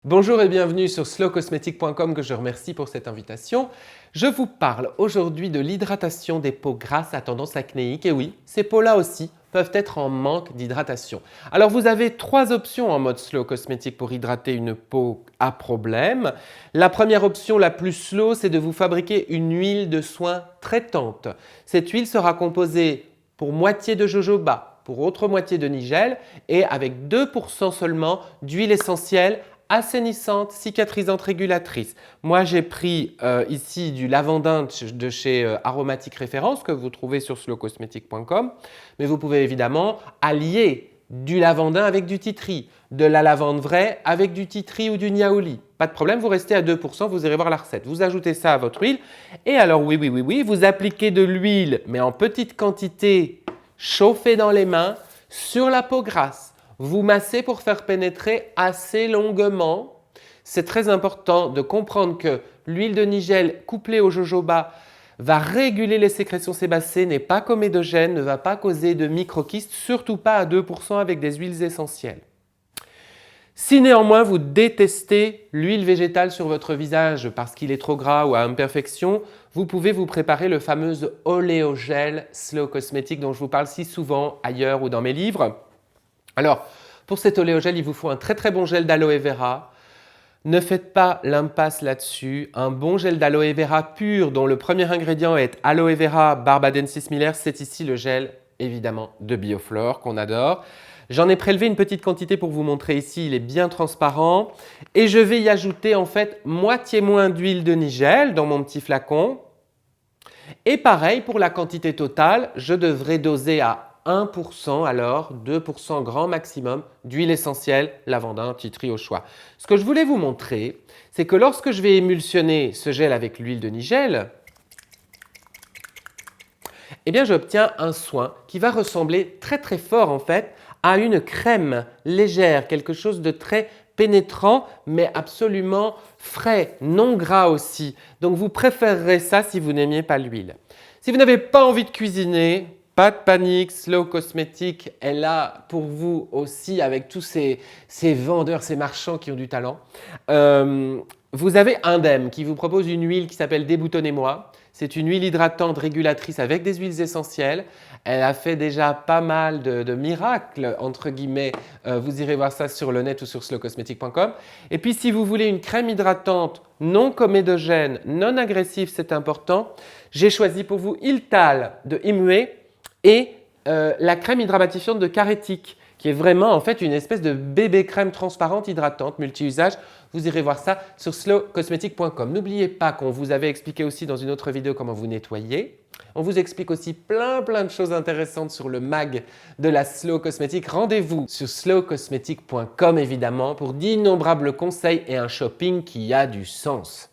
Bonjour et bienvenue sur slowcosmetic.com que je remercie pour cette invitation. Je vous parle aujourd'hui de l'hydratation des peaux grasses à tendance acnéique. Et oui, ces peaux-là aussi peuvent être en manque d'hydratation. Alors vous avez trois options en mode slow cosmétique pour hydrater une peau à problème. La première option, la plus slow, c'est de vous fabriquer une huile de soin traitante. Cette huile sera composée pour moitié de jojoba, pour autre moitié de nigel et avec 2% seulement d'huile essentielle assainissante, cicatrisante, régulatrice. Moi, j'ai pris ici du lavandin de chez Aromatique Référence que vous trouvez sur slowcosmetic.com. Mais vous pouvez évidemment allier du lavandin avec du titri, de la lavande vraie avec du titri ou du niaouli. Pas de problème, vous restez à 2%, vous irez voir la recette. Vous ajoutez ça à votre huile et alors oui, vous appliquez de l'huile, mais en petite quantité, chauffée dans les mains, sur la peau grasse. Vous massez pour faire pénétrer assez longuement. C'est très important de comprendre que l'huile de nigel couplée au jojoba va réguler les sécrétions sébacées, n'est pas comédogène, ne va pas causer de microkystes, surtout pas à 2% avec des huiles essentielles. Si néanmoins vous détestez l'huile végétale sur votre visage parce qu'il est trop gras ou à imperfection, vous pouvez vous préparer le fameux oléogel Slow Cosmetic dont je vous parle si souvent ailleurs ou dans mes livres. Alors, pour cet oléogel, il vous faut un très bon gel d'aloe vera. Ne faites pas l'impasse là-dessus. Un bon gel d'aloe vera pur dont le premier ingrédient est aloe vera barbadensis miller, c'est ici le gel évidemment de Bioflore qu'on adore. J'en ai prélevé une petite quantité pour vous montrer ici, il est bien transparent. Et je vais y ajouter en fait moitié moins d'huile de nigel dans mon petit flacon. Et pareil pour la quantité totale, je devrais doser à 1% alors, 2% grand maximum d'huile essentielle, lavandin, titri au choix. Ce que je voulais vous montrer, c'est que lorsque je vais émulsionner ce gel avec l'huile de nigel, eh bien j'obtiens un soin qui va ressembler très fort en fait à une crème légère, quelque chose de très pénétrant mais absolument frais, non gras aussi. Donc vous préférerez ça si vous n'aimiez pas l'huile. Si vous n'avez pas envie de cuisiner, pas de panique, Slow Cosmetic est là pour vous aussi avec tous ces vendeurs, ces marchands qui ont du talent. Vous avez Indem qui vous propose une huile qui s'appelle Déboutonnez-moi. C'est une huile hydratante régulatrice avec des huiles essentielles. Elle a fait déjà pas mal de miracles, entre guillemets. Vous irez voir ça sur le net ou sur slowcosmetic.com. Et puis si vous voulez une crème hydratante non comédogène, non agressive, c'est important, j'ai choisi pour vous Iltal de Imue et la crème hydramatifiante de Caretic, qui est vraiment en fait une espèce de bébé crème transparente hydratante multi-usage. Vous irez voir ça sur slowcosmetic.com. N'oubliez pas qu'on vous avait expliqué aussi dans une autre vidéo comment vous nettoyer. On vous explique aussi plein de choses intéressantes sur le mag de la Slow Cosmetic. Rendez-vous sur slowcosmetic.com évidemment pour d'innombrables conseils et un shopping qui a du sens.